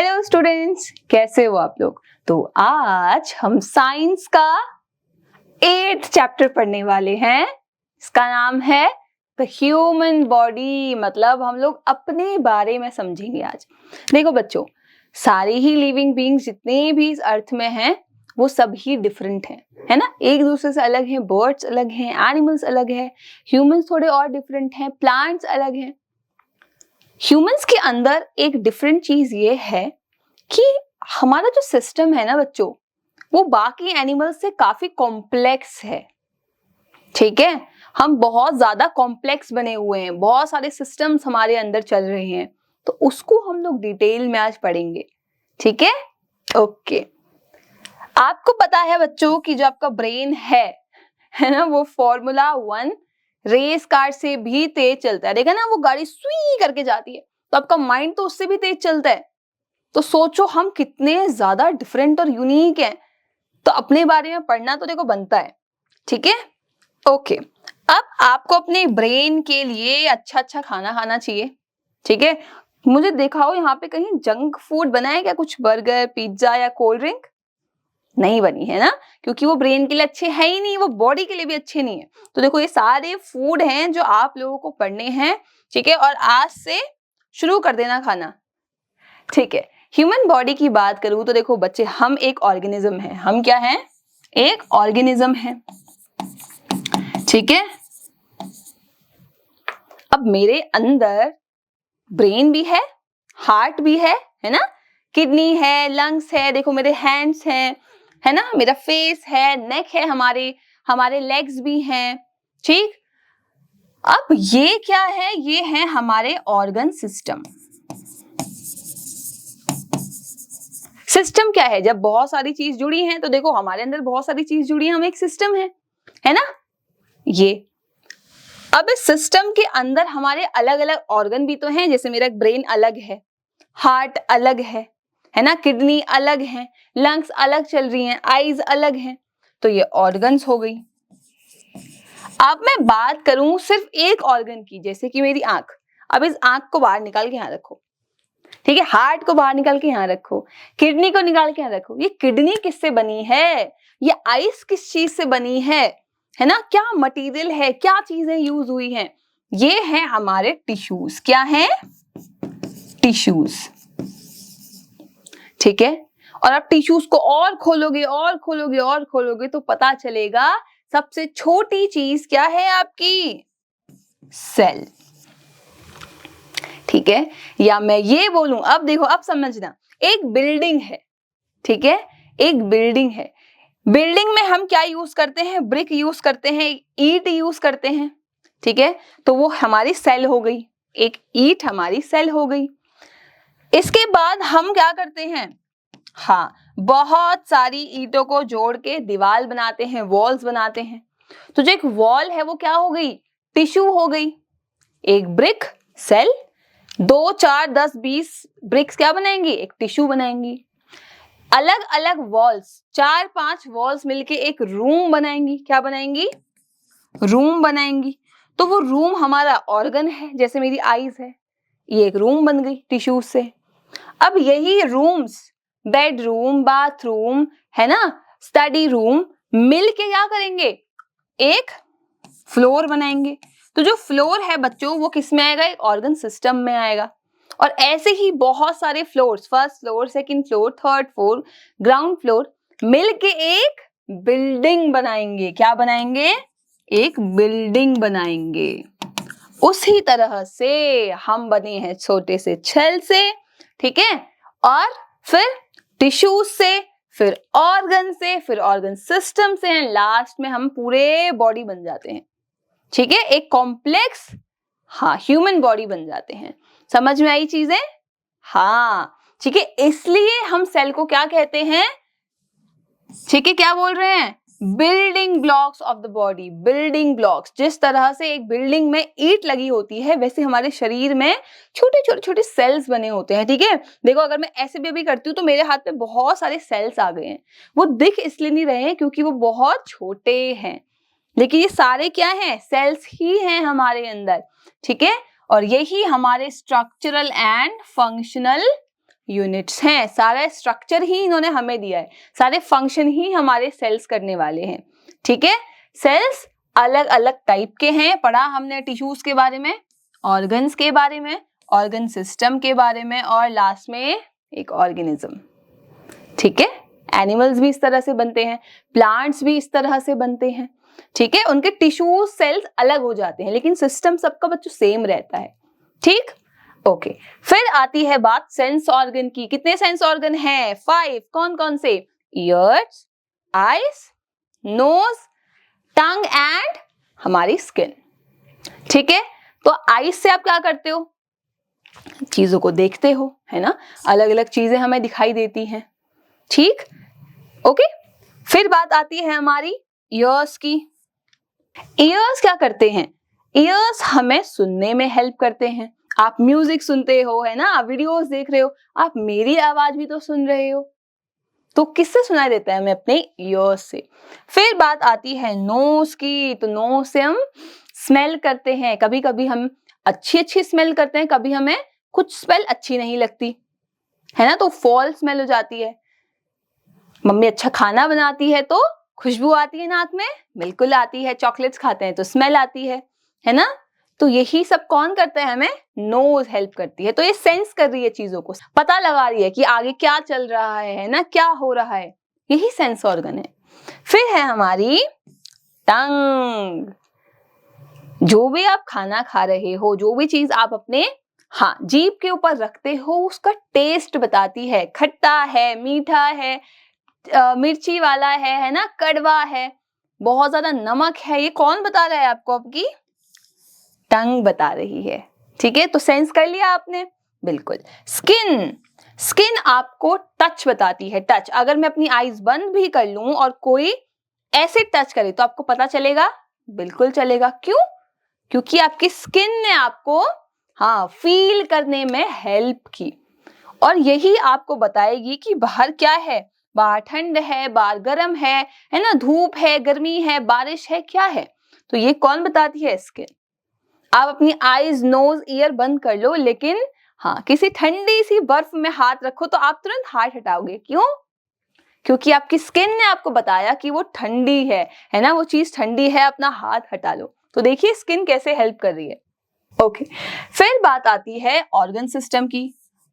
Hello students, कैसे हो आप लोग। तो आज हम साइंस का 8th चैप्टर पढ़ने वाले हैं। इसका नाम है द ह्यूमन बॉडी। मतलब हम लोग अपने बारे में समझेंगे आज। देखो बच्चों, सारे ही लिविंग बीइंग्स जितने भी इस अर्थ में हैं वो सब ही डिफरेंट हैं, है ना। एक दूसरे से अलग हैं, बर्ड्स अलग हैं, एनिमल्स अलग हैं, ह्यूमंस थोड़े और डिफरेंट हैं, प्लांट्स अलग हैं। ह्यूमंस के अंदर एक डिफरेंट चीज ये है कि हमारा जो सिस्टम है ना बच्चों, वो बाकी एनिमल्स से काफी कॉम्प्लेक्स है। ठीक है, हम बहुत ज्यादा कॉम्प्लेक्स बने हुए हैं, बहुत सारे सिस्टम्स हमारे अंदर चल रहे हैं, तो उसको हम लोग डिटेल में आज पढ़ेंगे। ठीक है, ओके। आपको पता है बच्चों कि जो आपका ब्रेन है ना, वो फॉर्मूला 1 रेस कार से भी तेज चलता है। देखा ना, वो गाड़ी स्वी करके जाती है, तो आपका माइंड तो उससे भी तेज चलता है। तो सोचो हम कितने ज्यादा डिफरेंट और यूनिक हैं। तो अपने बारे में पढ़ना तो देखो बनता है। ठीक है, ओके। अब आपको अपने ब्रेन के लिए अच्छा खाना खाना चाहिए। ठीक है, मुझे दिखाओ यहाँ पे कहीं जंक फूड बना है क्या, कुछ बर्गर, पिज्जा या कोल्ड ड्रिंक? नहीं बनी है ना, क्योंकि वो ब्रेन के लिए अच्छे है ही नहीं, वो बॉडी के लिए भी अच्छे नहीं है। तो देखो, ये सारे फूड हैं जो आप लोगों को पढ़ने हैं। ठीक है, और आज से शुरू कर देना खाना। ठीक है, ह्यूमन बॉडी की बात करूं तो देखो बच्चे, हम एक ऑर्गेनिज्म हैं। हम क्या हैं? एक ऑर्गेनिज्म है। ठीक है, अब मेरे अंदर ब्रेन भी है, हार्ट भी है ना, किडनी है, लंग्स है, देखो मेरे हैंड्स हैं, है ना, मेरा फेस है, नेक है, हमारे लेग्स भी हैं। ठीक, अब ये क्या है? ये है हमारे ऑर्गन सिस्टम। सिस्टम क्या है? जब बहुत सारी चीज जुड़ी हैं, तो देखो हमारे अंदर बहुत सारी चीज जुड़ी है, हम एक सिस्टम है ना। ये अब इस सिस्टम के अंदर हमारे अलग अलग ऑर्गन भी तो हैं, जैसे मेरा ब्रेन अलग है, हार्ट अलग है ना, किडनी अलग है, लंग्स अलग चल रही हैं, आईज अलग हैं। तो ये ऑर्गन्स हो गई। अब मैं बात करूं सिर्फ एक ऑर्गन की, जैसे कि मेरी आंख। अब इस आंख को बाहर निकाल के यहां रखो। ठीक है, हार्ट को बाहर निकाल के यहां रखो, किडनी को निकाल के यहां रखो। ये किडनी किससे बनी है? ये आइस किस चीज से बनी है ना, क्या मटेरियल है, क्या चीजें यूज हुई हैं? ये है हमारे टिश्यूज। क्या है? टिश्यूज। ठीक है, और आप टिश्यूज को और खोलोगे और खोलोगे और खोलोगे तो पता चलेगा सबसे छोटी चीज क्या है आपकी? सेल। ठीक है, या मैं ये बोलूं, अब देखो, अब समझना, एक बिल्डिंग है। ठीक है, एक बिल्डिंग है। बिल्डिंग में हम क्या यूज करते हैं? ब्रिक यूज करते हैं, ईंट यूज करते हैं। ठीक है, तो वो हमारी सेल हो गई, एक ईंट हमारी सेल हो गई। इसके बाद हम क्या करते हैं? हाँ, बहुत सारी ईंटों को जोड़ के दीवार बनाते हैं, वॉल्स बनाते हैं। तो जो एक वॉल है वो क्या हो गई? टिश्यू हो गई। एक ब्रिक सेल, 2, 4, 10, 20 ब्रिक्स क्या बनाएंगी? एक टिश्यू बनाएंगी। अलग अलग वॉल्स, 4-5 वॉल्स मिलके एक रूम बनाएंगी। क्या बनाएंगी? रूम बनाएंगी। तो वो रूम हमारा ऑर्गन है, जैसे मेरी आईज है, ये एक रूम बन गई टिश्यू से। अब यही रूम्स, बेडरूम, बाथरूम, है ना, स्टडी रूम, मिलके क्या करेंगे? एक फ्लोर बनाएंगे। तो जो फ्लोर है बच्चों, वो किस में आएगा? एक ऑर्गन सिस्टम में आएगा। और ऐसे ही बहुत सारे floors, first floor, second floor, third floor, ground floor, मिलके एक बिल्डिंग बनाएंगे। क्या बनाएंगे? एक बिल्डिंग बनाएंगे। उसी तरह से हम बने हैं छोटे से छेल से। ठीक है, और फिर टिश्यूज से, फिर ऑर्गन से, फिर ऑर्गन सिस्टम से, लास्ट में हम पूरे बॉडी बन जाते हैं। ठीक है, एक कॉम्प्लेक्स, हाँ, ह्यूमन बॉडी बन जाते हैं। समझ में आई चीजें? हाँ, ठीक है, इसलिए हम सेल को क्या कहते हैं? ठीक है, क्या बोल रहे हैं? Building blocks of the body. Building blocks, जिस तरह से एक बिल्डिंग में ईंट लगी होती है, वैसे हमारे शरीर में छोटे छोटे छोटे सेल्स बने होते हैं। ठीक है, देखो, अगर मैं ऐसे भी अभी करती हूँ तो मेरे हाथ में बहुत सारे सेल्स आ गए हैं। वो दिख इसलिए नहीं रहे हैं क्योंकि वो बहुत छोटे हैं, लेकिन ये सारे क्या हैं? सेल्स ही हैं हमारे अंदर। ठीक है, और यही हमारे स्ट्रक्चरल एंड फंक्शनल यूनिट्स हैं, सारा स्ट्रक्चर ही इन्होंने हमें दिया है, सारे फंक्शन ही हमारे सेल्स करने वाले हैं। ठीक है, सेल्स अलग अलग टाइप के हैं, पढ़ा हमने टिश्यूज के बारे में, ऑर्गन्स के बारे में, ऑर्गन सिस्टम के बारे में, और लास्ट में एक ऑर्गेनिज्म। ठीक है, एनिमल्स भी इस तरह से बनते हैं, प्लांट्स भी इस तरह से बनते हैं। ठीक है, उनके टिश्यू सेल्स अलग हो जाते हैं लेकिन सिस्टम सबका बच्चों सेम रहता है। ठीक, ओके। फिर आती है बात सेंस ऑर्गन की। कितने सेंस ऑर्गन हैं? 5। कौन कौन से? Ears, eyes, nose, tongue and हमारी स्किन। ठीक है, तो आईज से आप क्या करते हो? चीजों को देखते हो, है ना, अलग अलग चीजें हमें दिखाई देती हैं। ठीक, ओके। फिर बात आती है हमारी ईयर्स की। ईयर्स क्या करते हैं? ईयर्स हमें सुनने में हेल्प करते हैं। आप म्यूजिक सुनते हो, है ना, आप वीडियोस देख रहे हो, आप मेरी आवाज भी तो सुन रहे हो, तो किससे सुनाई देता है? हमें अपने ईयर्स से। फिर बात आती है नोज की। तो नोज से हम स्मेल करते हैं, कभी कभी हम अच्छी स्मेल करते हैं, कभी हमें कुछ स्मेल अच्छी नहीं लगती, है ना, तो फॉल स्मेल हो जाती है। मम्मी अच्छा खाना बनाती है तो खुशबू आती है नाक में, बिल्कुल आती है। चॉकलेट्स खाते हैं तो स्मेल आती है ना। तो यही सब कौन करता है? हमें नोज हेल्प करती है। तो ये सेंस कर रही है चीजों को, पता लगा रही है कि आगे क्या चल रहा है ना, क्या हो रहा है, यही सेंस ऑर्गन है। फिर है हमारी टंग। जो भी आप खाना खा रहे हो, जो भी चीज आप अपने जीभ के ऊपर रखते हो, उसका टेस्ट बताती है, खट्टा है, मीठा है, मिर्ची वाला है ना, कड़वा है, बहुत ज्यादा नमक है, ये कौन बता रहा है आपको? आपकी टंग बता रही है। ठीक है, तो सेंस कर लिया आपने, बिल्कुल। स्किन, स्किन आपको टच बताती है, टच। अगर मैं अपनी आईज बंद भी कर लूं और कोई ऐसे टच करे तो आपको पता चलेगा? बिल्कुल चलेगा। क्यों? क्योंकि आपकी स्किन ने आपको फील करने में हेल्प की, और यही आपको बताएगी कि बाहर क्या है, बाहर ठंड है, बाहर गर्म है ना, धूप है, गर्मी है, बारिश है, क्या है। तो ये कौन बताती है? स्किन। आप अपनी आईज, नोज, ईयर बंद कर लो, लेकिन किसी ठंडी सी बर्फ में हाथ रखो तो आप तुरंत हाथ हटाओगे। क्यों? क्योंकि आपकी स्किन ने आपको बताया कि वो ठंडी है ना, वो चीज ठंडी है, अपना हाथ हटा लो। तो देखिए स्किन कैसे हेल्प कर रही है। ओके, फिर बात आती है ऑर्गन सिस्टम की।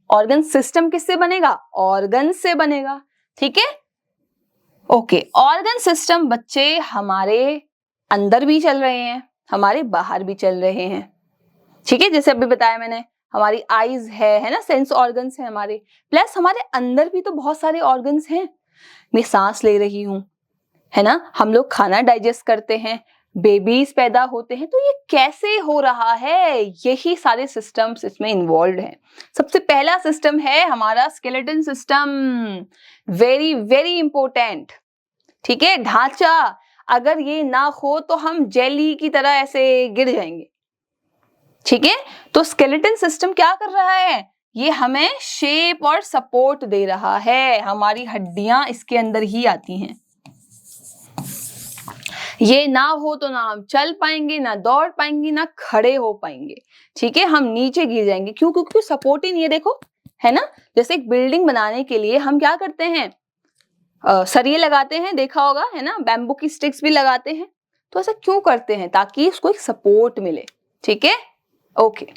ऑर्गन सिस्टम किससे बनेगा? ऑर्गन से बनेगा। ठीक है, ओके। ऑर्गन सिस्टम बच्चे हमारे अंदर भी चल रहे हैं, हमारे बाहर भी चल रहे हैं। ठीक है, जैसे अभी बताया मैंने, हमारी आईज है ना, सेंस ऑर्गन्स है हमारे, प्लस हमारे अंदर भी तो बहुत सारे ऑर्गन्स हैं। मैं सांस ले रही हूँ, है ना, हम लोग खाना डाइजेस्ट करते हैं, बेबीज पैदा होते हैं, तो ये कैसे हो रहा है? यही सारे सिस्टम्स इसमें इन्वॉल्व हैं। सबसे पहला सिस्टम है हमारा skeleton system, very very important. ठीक है, ढांचा, अगर ये ना हो तो हम जेली की तरह ऐसे गिर जाएंगे। ठीक है, तो स्केलेटन सिस्टम क्या कर रहा है? ये हमें शेप और सपोर्ट दे रहा है, हमारी हड्डियां इसके अंदर ही आती हैं। ये ना हो तो ना हम चल पाएंगे, ना दौड़ पाएंगे, ना खड़े हो पाएंगे। ठीक है, हम नीचे गिर जाएंगे। क्यों? क्योंकि सपोर्ट ही नहीं है। देखो, है ना, जैसे एक बिल्डिंग बनाने के लिए हम क्या करते हैं? सरिये लगाते हैं, देखा होगा, है ना, बैम्बू की स्टिक्स भी लगाते हैं। तो ऐसा क्यों करते हैं? ताकि उसको एक सपोर्ट मिले। ठीक है, ओके।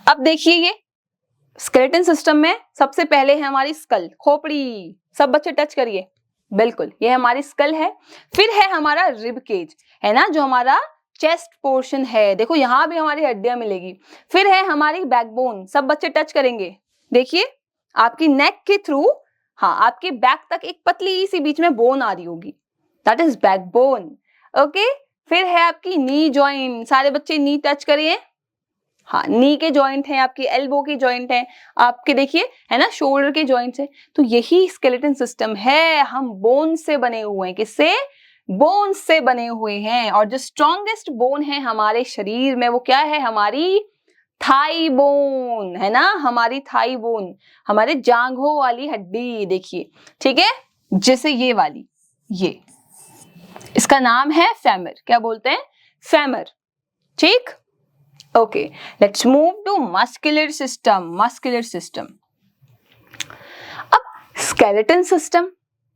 अब देखिए, ये स्केलेटन सिस्टम में सबसे पहले है हमारी स्कल, खोपड़ी। सब बच्चे टच करिए, बिल्कुल, ये हमारी स्कल है। फिर है हमारा रिब केज, है ना, जो हमारा चेस्ट पोर्शन है, देखो यहाँ भी हमारी हड्डियां मिलेगी। फिर है हमारी बैकबोन, सब बच्चे टच करेंगे। देखिए, आपकी नेक के थ्रू आपके बैक तक एक पतली सी बीच में बोन आ रही होगी, दैट इज बैकबोन। ओके, फिर है आपकी नी जॉइंट, सारे बच्चे नी टच करिए। नी के जॉइंट हैं, आपके एल्बो के जॉइंट हैं, आपके देखिए, है ना, शोल्डर के जॉइंट्स हैं। तो यही स्केलेटन सिस्टम है। हम बोन से बने हुए हैं। किससे? बोन से बने हुए हैं। और जो स्ट्रॉन्गेस्ट बोन है हमारे शरीर में, वो क्या है? हमारी थाई बोन, है ना, हमारी थाई बोन, हमारे जांघों वाली हड्डी। देखिए, ठीक है, जैसे ये वाली, ये इसका नाम है फेमर। क्या बोलते हैं? फेमर। ठीक, okay, let's move to muscular system. Muscular system, skeleton system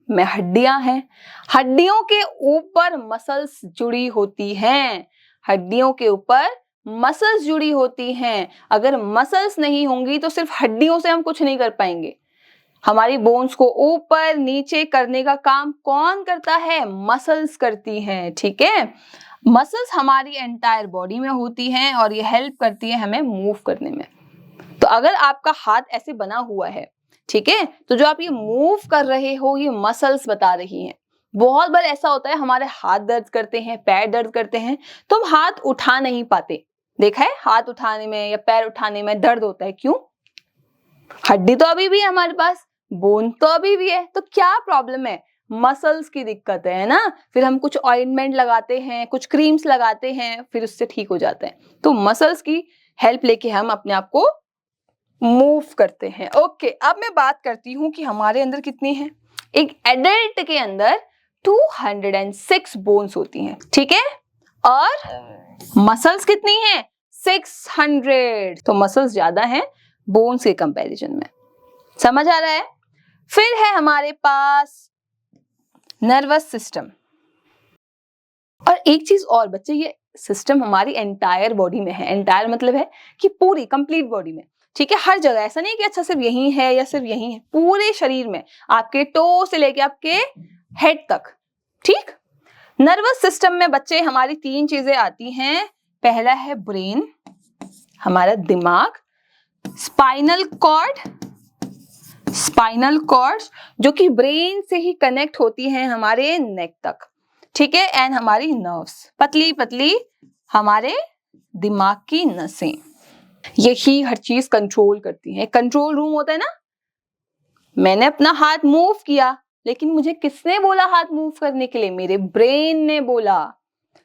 में हड्डियां हैं, हड्डियों के ऊपर मसल्स जुड़ी होती हैं, हड्डियों के ऊपर मसल्स जुड़ी होती हैं। अगर मसल्स नहीं होंगी तो सिर्फ हड्डियों से हम कुछ नहीं कर पाएंगे। हमारी बोन्स को ऊपर नीचे करने का काम कौन करता है? मसल्स करती हैं, ठीक है। मसल्स हमारी एंटायर बॉडी में होती हैं और ये हेल्प करती है हमें मूव करने में। तो अगर आपका हाथ ऐसे बना हुआ है, ठीक है, तो जो आप ये मूव कर रहे हो ये मसल्स बता रही हैं। बहुत बार ऐसा होता है हमारे हाथ दर्द करते हैं, पैर दर्द करते हैं, तो हम हाथ उठा नहीं पाते। देखा है, हाथ उठाने में या पैर उठाने में दर्द होता है, क्यों? हड्डी तो अभी भी है हमारे पास, बोन तो अभी भी है, तो क्या प्रॉब्लम है? मसल्स की दिक्कत है ना। फिर हम कुछ ऑइंटमेंट लगाते हैं, कुछ क्रीम्स लगाते हैं, फिर उससे ठीक हो जाते हैं। तो मसल्स की हेल्प लेके हम अपने आप को मूव करते हैं। ओके, अब मैं बात करती हूँ कि हमारे अंदर कितनी है। एक एडल्ट के अंदर 206 बोन्स होती हैं, ठीक है, और मसल्स कितनी हैं? 600। तो मसल्स ज्यादा हैं बोन्स के कंपैरिजन में। समझ आ रहा है? फिर है हमारे पास नर्वस सिस्टम। और एक चीज और बच्चे, ये सिस्टम हमारी एंटायर बॉडी में है। एंटायर मतलब है कि पूरी कंप्लीट बॉडी में, ठीक है, हर जगह। ऐसा नहीं है कि अच्छा सिर्फ यही है या सिर्फ यही है, पूरे शरीर में, आपके टो से लेके आपके हेड तक, ठीक। नर्वस सिस्टम में बच्चे हमारी 3 चीजें आती हैं। पहला है ब्रेन, हमारा दिमाग, स्पाइनल कॉर्ड जो कि ब्रेन से ही कनेक्ट होती है हमारे नेक तक, ठीक है, एंड हमारी नर्व्स, पतली पतली हमारे दिमाग की नसें, यही हर चीज कंट्रोल करती है। कंट्रोल रूम होता है ना, मैंने अपना हाथ मूव किया, लेकिन मुझे किसने बोला हाथ मूव करने के लिए? मेरे ब्रेन ने बोला,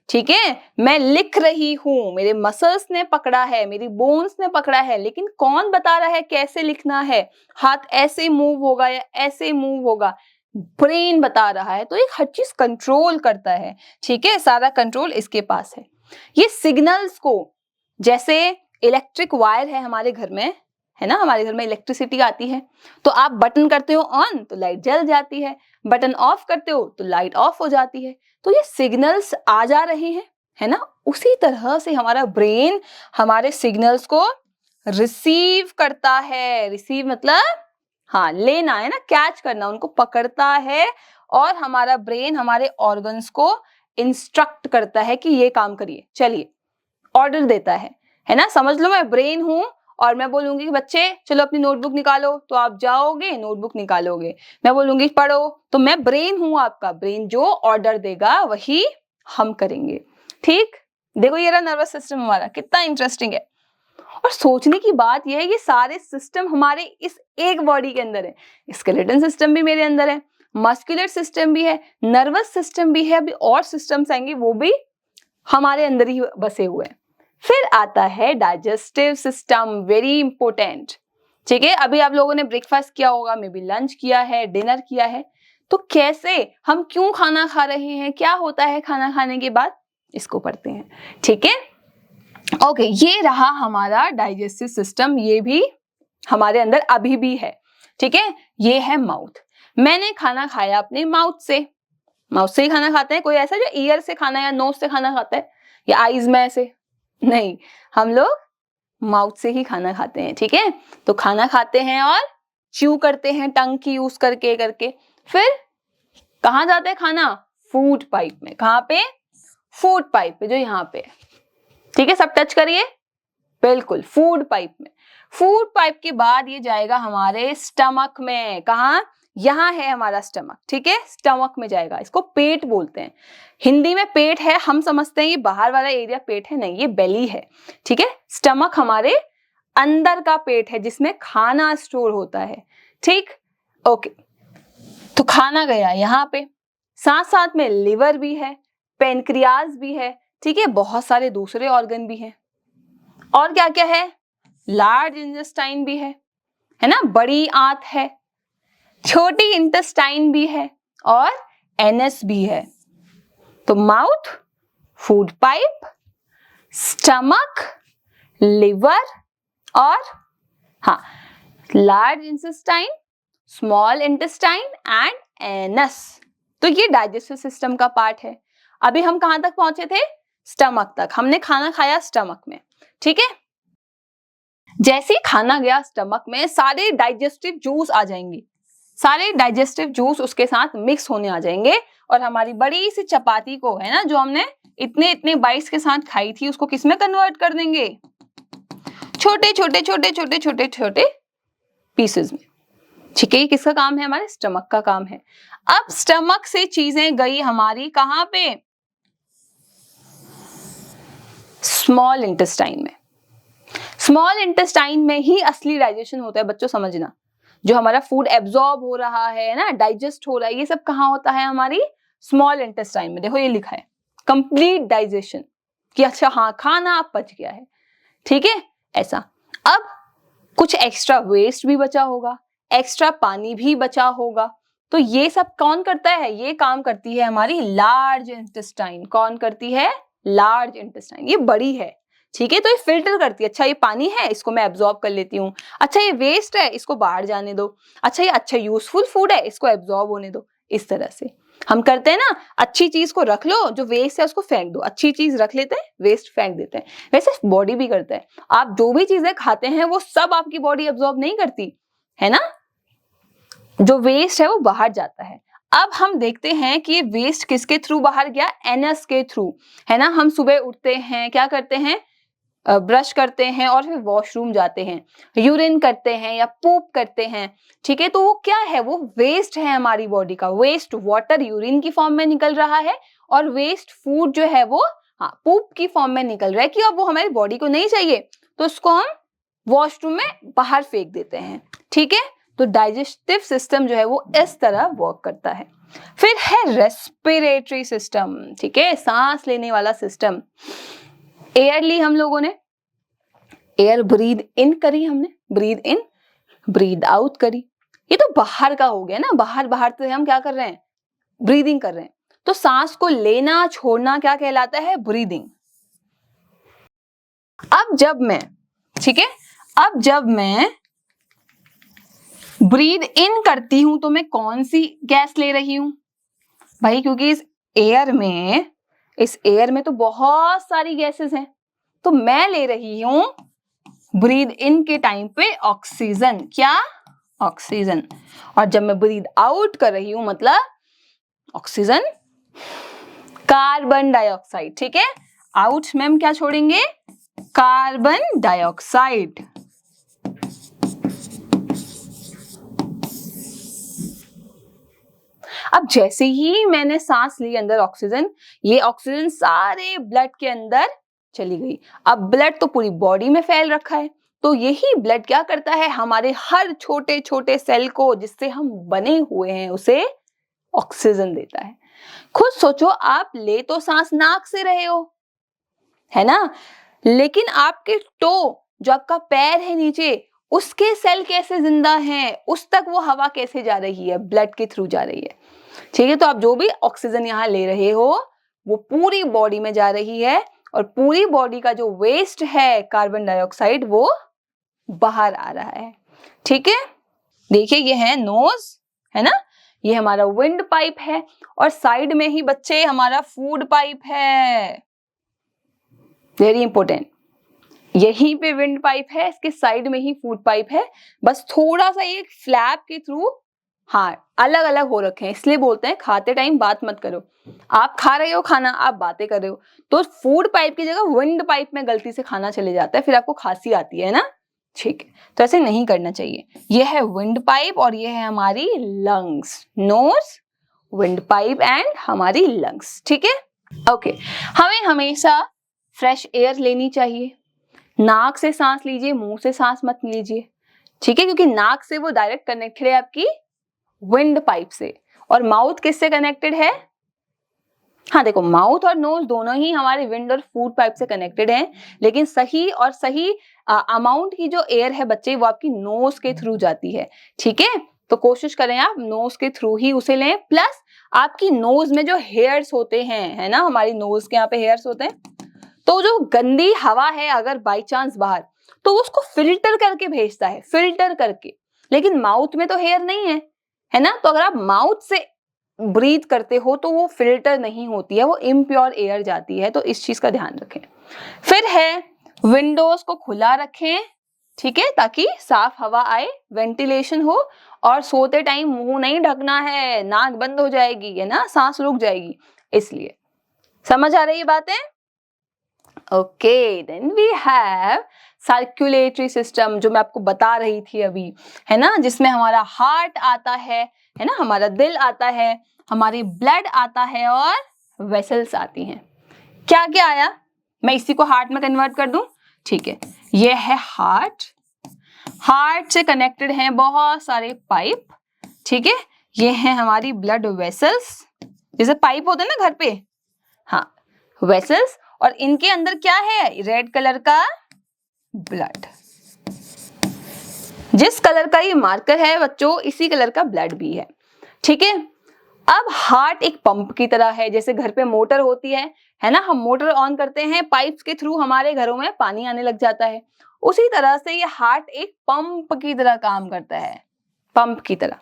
ठीक है। मैं लिख रही हूं, मेरे मसल्स ने पकड़ा है, मेरी बोन्स ने पकड़ा है, लेकिन कौन बता रहा है कैसे लिखना है? हाथ ऐसे मूव होगा या ऐसे मूव होगा? ब्रेन बता रहा है। तो एक हर चीज कंट्रोल करता है, ठीक है, सारा कंट्रोल इसके पास है। ये सिग्नल्स को, जैसे इलेक्ट्रिक वायर है हमारे घर में, है ना, हमारे घर में इलेक्ट्रिसिटी आती है, तो आप बटन करते हो ऑन तो लाइट जल जाती है, बटन ऑफ करते हो तो लाइट ऑफ हो जाती है। तो ये सिग्नल्स आ जा रहे हैं, है ना। उसी तरह से हमारा ब्रेन हमारे सिग्नल्स को रिसीव करता है। रिसीव मतलब हाँ, लेना है ना, कैच करना, उनको पकड़ता है, और हमारा ब्रेन हमारे ऑर्गन्स को इंस्ट्रक्ट करता है कि ये काम करिए, चलिए, ऑर्डर देता है ना। समझ लो मैं ब्रेन हूं और मैं बोलूंगी कि बच्चे चलो अपनी नोटबुक निकालो, तो आप जाओगे नोटबुक निकालोगे। मैं बोलूंगी पढ़ो, तो मैं ब्रेन हूं आपका, ब्रेन जो ऑर्डर देगा वही हम करेंगे, ठीक। देखो ये रहा नर्वस सिस्टम हमारा, कितना इंटरेस्टिंग है। और सोचने की बात यह है, ये सारे सिस्टम हमारे इस एक बॉडी के अंदर है। स्केलेटन सिस्टम भी मेरे अंदर है, मस्कुलर सिस्टम भी है, नर्वस सिस्टम भी है, अभी और सिस्टम्स आएंगे वो भी हमारे अंदर ही बसे हुए हैं। फिर आता है डाइजेस्टिव सिस्टम, वेरी इंपॉर्टेंट, ठीक है। अभी आप लोगों ने ब्रेकफास्ट किया होगा, मे बी लंच किया है, डिनर किया है, तो कैसे, हम क्यों खाना खा रहे हैं, क्या होता है खाना खाने के बाद, इसको पढ़ते हैं, ठीक है। ओके, ये रहा हमारा डाइजेस्टिव सिस्टम, ये भी हमारे अंदर अभी भी है, ठीक है। ये है माउथ, मैंने खाना खाया अपने माउथ से ही खाना खाते हैं। कोई ऐसा जो ईयर से खाना या नोज से खाना खाता है या आईज में ऐसे? नहीं, हम लोग माउथ से ही खाना खाते हैं, ठीक है। तो खाना खाते हैं और च्यू करते हैं टंग की यूज करके फिर कहाँ जाता है खाना? फूड पाइप में। कहाँ पे? फूड पाइप पे, जो यहाँ पे, ठीक है। सब टच करिए, बिल्कुल, फूड पाइप में। फूड पाइप के बाद ये जाएगा हमारे स्टमक में। कहाँ? यहाँ है हमारा स्टमक, ठीक है, स्टमक में जाएगा। इसको पेट बोलते हैं, हिंदी में पेट है, हम समझते हैं ये बाहर वाला एरिया पेट है, नहीं, ये बेली है, ठीक है। स्टमक हमारे अंदर का पेट है जिसमें खाना स्टोर होता है, ठीक। ओके, तो खाना गया यहाँ पे, साथ साथ में लिवर भी है, पेनक्रियाज भी है, ठीक है, बहुत सारे दूसरे ऑर्गन भी हैं। और क्या क्या है? लार्ज इंटेस्टाइन भी है ना, बड़ी आंत है, छोटी इंटेस्टाइन भी है, और एनस भी है। तो mouth, food pipe, stomach, liver, और हाँ, large intestine, small intestine and anus. तो ये डाइजेस्टिव सिस्टम का पार्ट है। अभी हम कहां तक पहुंचे थे? स्टमक तक। हमने खाना खाया स्टमक में, ठीक है। जैसे ही खाना गया स्टमक में, सारे डाइजेस्टिव जूस आ जाएंगे, सारे डाइजेस्टिव जूस उसके साथ मिक्स होने आ जाएंगे और हमारी बड़ी सी चपाती को, है ना, जो हमने इतने इतने बाइट्स के साथ खाई थी, उसको किसमें कन्वर्ट कर देंगे? छोटे छोटे छोटे छोटे छोटे छोटे पीसेस में, ठीक है। ये किसका काम है? हमारे स्टमक का काम है। अब स्टमक से चीजें गई हमारी कहां पे? स्मॉल इंटेस्टाइन में। स्मॉल इंटेस्टाइन में ही असली डाइजेशन होता है बच्चों, समझना। जो हमारा फूड एब्जॉर्ब हो रहा है ना, डाइजेस्ट हो रहा है, ये सब कहाँ होता है? हमारी स्मॉल इंटेस्टाइन में। देखो ये लिखा है कंप्लीट डाइजेशन, कि अच्छा हाँ खाना अब पच गया है, ठीक है, ऐसा। अब कुछ एक्स्ट्रा वेस्ट भी बचा होगा, एक्स्ट्रा पानी भी बचा होगा, तो ये सब कौन करता है? ये काम करती है हमारी लार्ज इंटेस्टाइन। कौन करती है? Large intestine. ये बड़ी है, ठीक है, तो ये फिल्टर करती है। अच्छा ये पानी है, इसको मैं एब्जॉर्ब कर लेती हूँ। अच्छा ये वेस्ट है, इसको बाहर जाने दो। अच्छा ये अच्छा यूजफुल फूड है, इसको एब्जॉर्ब होने दो। इस तरह से हम करते हैं ना। अच्छी चीज को रख लो, जो वेस्ट है उसको फेंक दो। अच्छी चीज रख लेते हैं, वेस्ट फेंक देते हैं। वैसे बॉडी भी करता है। आप जो भी चीजें खाते हैं वो सब आपकी बॉडी एब्जॉर्ब नहीं करती, है ना। जो वेस्ट है वो बाहर जाता है। अब हम देखते हैं कि ये वेस्ट किसके थ्रू बाहर गया? एनस के थ्रू, है ना। हम सुबह उठते हैं, क्या करते हैं? ब्रश करते हैं और फिर वॉशरूम जाते हैं, यूरिन करते हैं या पूप करते हैं, ठीक है। तो वो क्या है? वो वेस्ट है हमारी बॉडी का। वेस्ट वाटर यूरिन की फॉर्म में निकल रहा है और वेस्ट फूड जो है वो पूप की फॉर्म में निकल रहा है, कि अब वो हमारी बॉडी को नहीं चाहिए, तो उसको हम वॉशरूम में बाहर फेंक देते हैं, ठीक है। तो डाइजेस्टिव सिस्टम जो है वो इस तरह वर्क करता है। फिर है रेस्पिरेटरी सिस्टम, ठीक है, सांस लेने वाला सिस्टम। एयर ली हम लोगों ने, एयर ब्रीद इन करी हमने, ब्रीद इन, ब्रीद आउट करी। ये तो बाहर का हो गया ना, बाहर बाहर से हम क्या कर रहे हैं? ब्रीदिंग कर रहे हैं। तो सांस को लेना छोड़ना क्या कहलाता है? ब्रीदिंग। अब जब मैं, ठीक है, अब जब मैं ब्रीद इन करती हूं तो मैं कौन सी गैस ले रही हूं भाई? क्योंकि इस एयर में तो बहुत सारी गैसेस हैं, तो मैं ले रही हूं ब्रीद इन के टाइम पे ऑक्सीजन। क्या? ऑक्सीजन। और जब मैं ब्रीद आउट कर रही हूं मतलब ऑक्सीजन, कार्बन डाइऑक्साइड, ठीक है। आउट में हम क्या छोड़ेंगे? Carbon dioxide. अब जैसे ही मैंने सांस ली अंदर ऑक्सीजन, ये ऑक्सीजन सारे ब्लड के अंदर चली गई। अब ब्लड तो पूरी बॉडी में फैल रखा है, तो यही ब्लड क्या करता है? हमारे हर छोटे छोटे सेल को, जिससे हम बने हुए हैं, उसे ऑक्सीजन देता है। खुद सोचो, आप ले तो सांस नाक से रहे हो, है ना, लेकिन आपके टो, जो आपका पैर है नीचे, उसके सेल कैसे जिंदा हैं? उस तक वो हवा कैसे जा रही है? ब्लड के थ्रू जा रही है, ठीक है। तो आप जो भी ऑक्सीजन यहाँ ले रहे हो वो पूरी बॉडी में जा रही है, और पूरी बॉडी का जो वेस्ट है कार्बन डाइऑक्साइड, वो बाहर आ रहा है, ठीक है। देखिए ये है नोज, है ना, ये हमारा विंड पाइप है, और साइड में ही बच्चे हमारा फूड पाइप है। वेरी इंपॉर्टेंट, यहीं पे विंड पाइप है, इसके साइड में ही फूड पाइप है। बस थोड़ा सा एक फ्लैप के थ्रू अलग अलग हो रखे हैं, इसलिए बोलते हैं खाते टाइम बात मत करो। आप खा रहे हो खाना, आप बातें कर रहे हो, तो फूड पाइप की जगह विंड पाइप में गलती से खाना चले जाता है, फिर आपको खांसी आती है ना, ठीक है। तो ऐसे नहीं करना चाहिए। ये है विंड पाइप और ये है हमारी lungs. Nose, wind pipe and हमारी लंग्स, ठीक है। ओके, हमें हमेशा फ्रेश एयर लेनी चाहिए। नाक से सांस लीजिए, मुंह से सांस मत लीजिए, ठीक है, क्योंकि नाक से वो डायरेक्ट कनेक्टेड है आपकी विंड पाइप से, और माउथ किससे कनेक्टेड है? हाँ देखो, माउथ और नोज दोनों ही हमारे विंड और फूड पाइप से कनेक्टेड हैं, लेकिन सही अमाउंट की जो एयर है बच्चे, वो आपकी नोज के थ्रू जाती है, ठीक है। तो कोशिश करें आप नोज के थ्रू ही उसे लें। प्लस आपकी नोज में जो हेयर्स होते हैं, है ना, हमारी नोज के यहाँ पे हेयर्स होते हैं, तो जो गंदी हवा है अगर बाई चांस बाहर, तो उसको फिल्टर करके भेजता है, फिल्टर करके। लेकिन माउथ में तो हेयर नहीं है ना? तो अगर आप माउथ से ब्रीथ करते हो तो वो फिल्टर नहीं होती है, वो इम्प्योर एयर जाती है, तो इस चीज का ध्यान रखें। फिर है विंडोज को खुला रखें, ठीक है, ताकि साफ हवा आए, वेंटिलेशन हो, और सोते टाइम मुंह नहीं ढकना है, नाक बंद हो जाएगी, है ना, सांस रुक जाएगी, इसलिए। समझ आ रही है बातें? Okay, then we have circulatory system, जो मैं आपको बता रही थी अभी, है ना, जिसमें हमारा हार्ट आता है ना, हमारा दिल आता है, हमारी ब्लड आता है और वेसल्स आती हैं। क्या क्या आया, मैं इसी को हार्ट में कन्वर्ट कर दूं, ठीक है। ये है हार्ट, हार्ट से कनेक्टेड हैं बहुत सारे पाइप, ठीक है। ये है हमारी ब्लड वेसल्स, जैसे पाइप होते हैं ना घर पे, हाँ, वेसल्स, और इनके अंदर क्या है, रेड कलर का ब्लड। जिस कलर का ये मार्कर है बच्चों, इसी कलर का ब्लड भी है, ठीक है। अब हार्ट एक पंप की तरह है, जैसे घर पे मोटर होती है ना, हम मोटर ऑन करते हैं, पाइप्स के थ्रू हमारे घरों में पानी आने लग जाता है, उसी तरह से ये हार्ट एक पंप की तरह काम करता है, पंप की तरह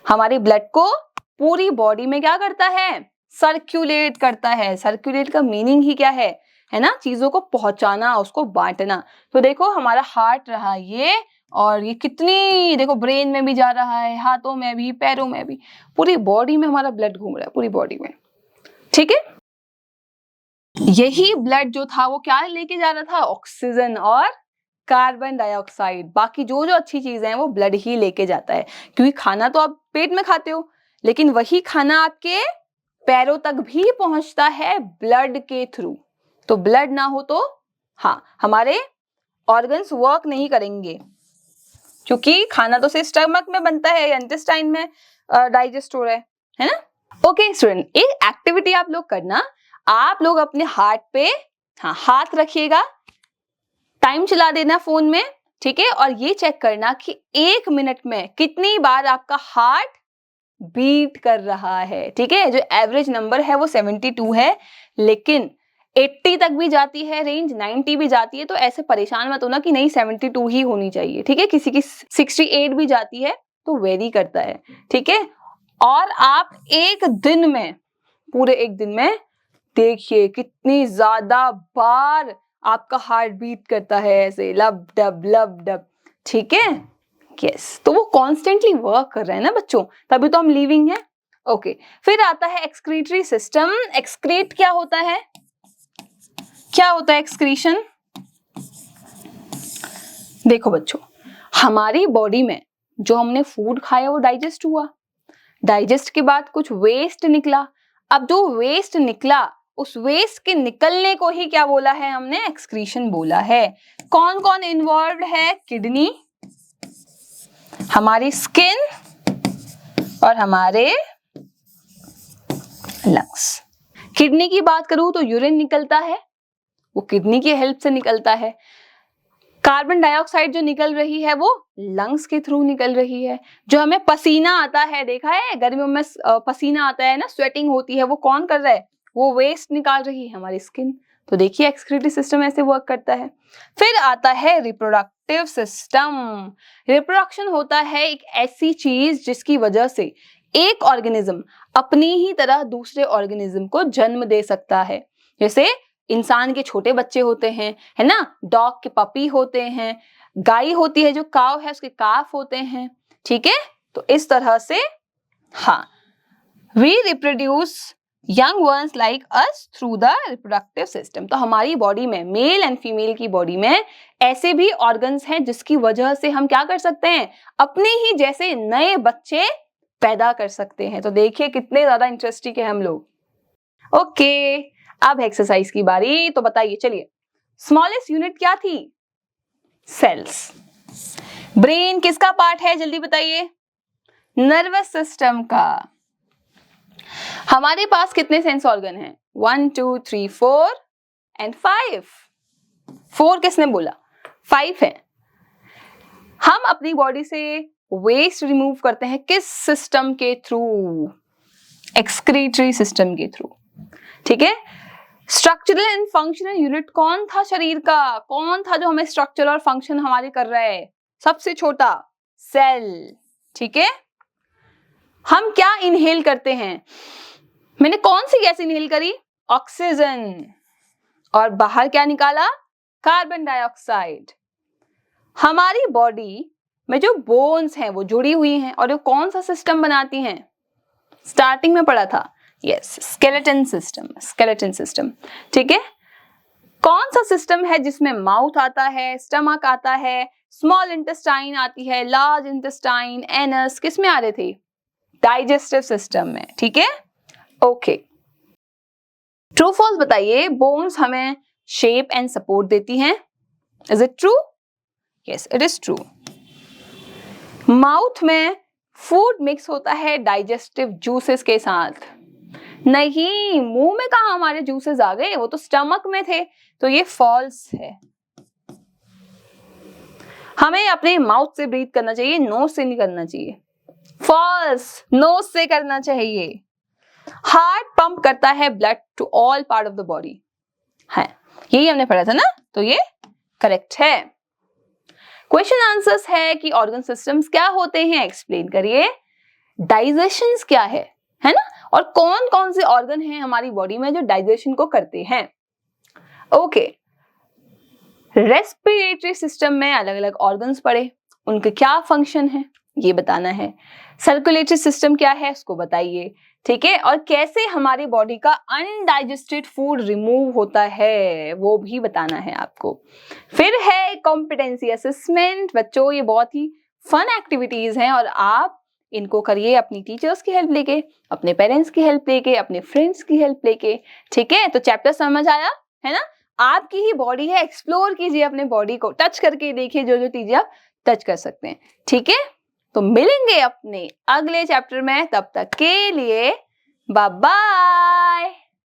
हमारी ब्लड को पूरी बॉडी में क्या करता है, सर्कुलेट करता है। सर्कुलेट का मीनिंग ही क्या है ना, चीजों को पहुंचाना, उसको बांटना। तो देखो हमारा हार्ट रहा ये, और ये कितनी, देखो ब्रेन में भी जा रहा है, हाथों में भी, पैरों में भी, पूरी बॉडी में हमारा ब्लड घूम रहा है, पूरी बॉडी में, ठीक है। यही ब्लड जो था वो क्या लेके जा रहा था, ऑक्सीजन और कार्बन डाइऑक्साइड। बाकी जो जो अच्छी चीजें हैं वो ब्लड ही लेके जाता है, क्योंकि खाना तो आप पेट में खाते हो, लेकिन वही खाना आपके पैरों तक भी पहुंचता है ब्लड के थ्रू। तो ब्लड ना हो तो हाँ, हमारे ऑर्गन्स वर्क नहीं करेंगे, क्योंकि खाना तो सिर्फ स्टमक में बनता है या इंटेस्टाइन में डाइजेस्ट हो रहा है ना। ओके स्टूडेंट, एक एक्टिविटी आप लोग करना, आप लोग अपने हार्ट पे हाँ हाथ रखिएगा, टाइम चला देना फोन में, ठीक है, और ये चेक करना कि 1 मिनट में कितनी बार आपका हार्ट बीट कर रहा है, ठीक है। जो एवरेज नंबर है वो 72 है, लेकिन 80 तक भी जाती है रेंज, 90 भी जाती है, तो ऐसे परेशान मत होना कि नहीं 72 ही होनी चाहिए, ठीक है। किसी की 68 भी जाती है, तो वेरी करता है, ठीक है। और आप एक दिन में, पूरे एक दिन में देखिए कितनी ज्यादा बार आपका हार्ट बीट करता है, ऐसे लब डब, ठीक है। यस, तो वो कॉन्स्टेंटली वर्क कर रहे हैं ना बच्चों, तभी तो हम लिविंग है। ओके, फिर आता है एक्सक्रीटरी सिस्टम। एक्सक्रीट क्या होता है, क्या होता है एक्सक्रीशन? देखो बच्चों, हमारी बॉडी में जो हमने फूड खाया वो डाइजेस्ट हुआ, डाइजेस्ट के बाद कुछ वेस्ट निकला। अब जो वेस्ट निकला, उस वेस्ट के निकलने को ही क्या बोला है हमने, एक्सक्रीशन बोला है। कौन कौन इन्वॉल्व्ड है, किडनी, हमारी स्किन और हमारे लंग्स। किडनी की बात करूं तो यूरिन निकलता है, वो किडनी की हेल्प से निकलता है। कार्बन डाइऑक्साइड जो निकल रही है वो लंग्स के थ्रू निकल रही है। जो हमें पसीना आता है, देखा है गर्मियों में पसीना आता है ना, स्वेटिंग होती है, वो कौन कर रहा है, वो वेस्ट निकाल रही है हमारी स्किन। तो देखिए एक्सक्रीटरी सिस्टम ऐसे वर्क करता है। फिर आता है रिप्रोडक्टिव सिस्टम। रिप्रोडक्शन होता है एक ऐसी चीज जिसकी वजह से एक ऑर्गेनिज्म अपनी ही तरह दूसरे ऑर्गेनिज्म को जन्म दे सकता है। जैसे इंसान के छोटे बच्चे होते हैं, है ना, डॉग के पपी होते हैं, गाय होती है जो काव है उसके काफ होते हैं, ठीक है। तो इस तरह से हाँ, we reproduce young ones like us through the reproductive system. तो हमारी बॉडी में, मेल एंड फीमेल की बॉडी में ऐसे भी ऑर्गन्स हैं जिसकी वजह से हम क्या कर सकते हैं, अपने ही जैसे नए बच्चे पैदा कर सकते हैं। तो देखिए कितने ज्यादा इंटरेस्टिंग है हम लोग। ओके, अब एक्सरसाइज की बारी, तो बताइए चलिए, स्मॉलेस्ट यूनिट क्या थी, सेल्स। ब्रेन किसका पार्ट है, जल्दी बताइए, नर्वस सिस्टम का। हमारे पास कितने सेंस ऑर्गन हैं, 1 2 3 4 एंड 5। 4 किसने बोला, 5 है। हम अपनी बॉडी से वेस्ट रिमूव करते हैं किस सिस्टम के थ्रू, एक्सक्रीटरी सिस्टम के थ्रू, ठीक है। स्ट्रक्चरल एंड फंक्शनल यूनिट कौन था शरीर का, कौन था जो हमें स्ट्रक्चर और फंक्शन हमारे कर रहा है, सबसे छोटा सेल। ठीक है, हम क्या इनहेल करते हैं? मैंने कौन सी गैस इनहेल करी? ऑक्सीजन। और बाहर क्या निकाला? Carbon dioxide. हमारी बॉडी में जो बोन्स हैं वो जुड़ी हुई हैं और वो कौन सा सिस्टम बनाती हैं? स्टार्टिंग में पढ़ा था, yes, skeleton system, skeleton system. ठीक है, कौन सा सिस्टम है जिसमें माउथ आता है, स्टमक आता है, स्मॉल इंटेस्टाइन आती है, लार्ज इंटेस्टाइन, एनस, किस में आ रहे थे? डाइजेस्टिव सिस्टम में। ठीक है, ओके। ट्रू फॉल्स बताइए, बोन्स हमें शेप एंड सपोर्ट देती हैं, is it true? Yes, it is true. Mouth में फूड मिक्स होता है डाइजेस्टिव जूसेस के साथ। नहीं, मुंह में कहा हमारे जूसेस आ गए, वो तो स्टमक में थे, तो ये फॉल्स है। हमें अपने माउथ से ब्रीथ करना चाहिए, नोज से नहीं करना चाहिए। फॉल्स, नोज से करना चाहिए। हार्ट पंप करता है blood to all part of the body, है, यही हमने पढ़ा था ना, तो ये करेक्ट है। क्वेश्चन आंसर्स है कि ऑर्गन सिस्टम्स क्या होते हैं, एक्सप्लेन करिए। डाइजेशंस क्या है ना, और कौन कौन से ऑर्गन हैं हमारी बॉडी में जो डाइजेशन को करते हैं। ओके, रेस्पिरेटरी सिस्टम में अलग अलग ऑर्गन्स पढ़े, उनके क्या फंक्शन है ये बताना है। सर्कुलेटरी सिस्टम क्या है उसको बताइए। ठीक है, और कैसे हमारी बॉडी का अनडाइजेस्टेड फूड रिमूव होता है वो भी बताना है आपको। फिर है कॉम्पिटेंसी असेसमेंट। बच्चों, ये बहुत ही फन एक्टिविटीज हैं और आप इनको करिए अपनी टीचर्स की हेल्प लेके, अपने पेरेंट्स की हेल्प लेके, अपने फ्रेंड्स की हेल्प लेके। ठीक है, तो चैप्टर समझ आया है ना? आपकी ही बॉडी है, एक्सप्लोर कीजिए अपने बॉडी को, टच करके देखिए जो जो चीजें आप टच कर सकते हैं। ठीक है, तो मिलेंगे अपने अगले चैप्टर में, तब तक के लिए बाय बाय।